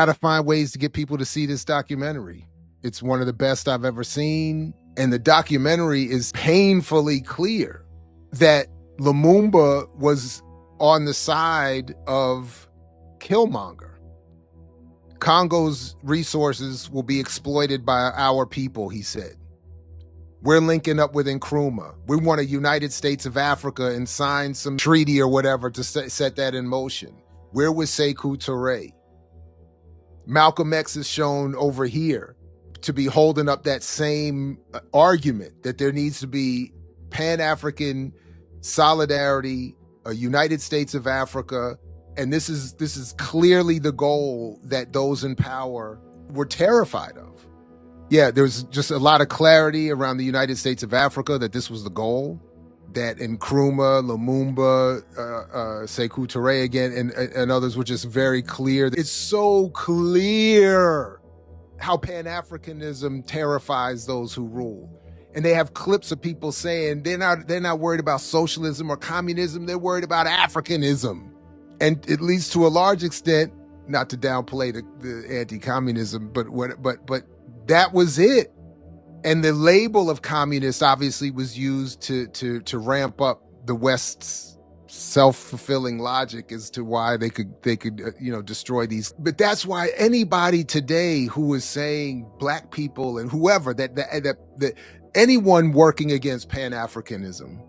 Gotta find ways to get people to see this documentary. It's one of the best I've ever seen. And the documentary is painfully clear that Lumumba was on the side of Killmonger. Congo's resources will be exploited by our people, he said. We're linking up with Nkrumah. We want a United States of Africa and sign some treaty or whatever to set that in motion. We're with Sekou Touré. Malcolm X is shown over here to be holding up that same argument that there needs to be Pan-African solidarity, a United States of Africa, and this is clearly the goal that those in power were terrified of. Yeah, there's just a lot of clarity around the United States of Africa that this was the goal, that Nkrumah, Lumumba, Sekou Touré again, and others were just very clear. It's so clear how Pan-Africanism terrifies those who rule. And they have clips of people saying they're not worried about socialism or communism, they're worried about Africanism. And at least to a large extent, not to downplay the anti-communism, but that was it. And the label of communist obviously was used to ramp up the West's self-fulfilling logic as to why they could destroy these. But that's why anybody today who is saying black people and whoever that anyone working against Pan-Africanism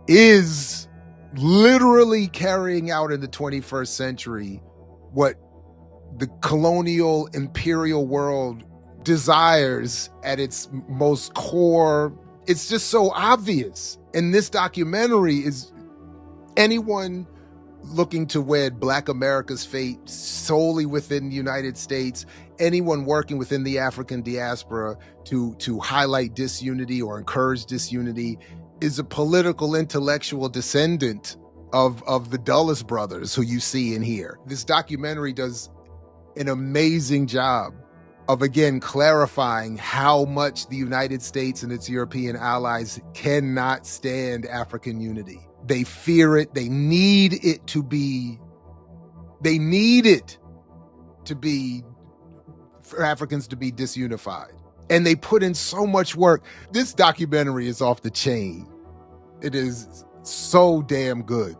is literally carrying out in the 21st century what the colonial imperial world desires at its most core. It's just so obvious. And this documentary is anyone looking to wed Black America's fate solely within the United States, anyone working within the African diaspora to highlight disunity or encourage disunity is a political intellectual descendant of the Dulles brothers who you see in here. This documentary does an amazing job of, again, clarifying how much the United States and its European allies cannot stand African unity. They fear it. They need it to be for Africans to be disunified. And they put in so much work. This documentary is off the chain. It is so damn good.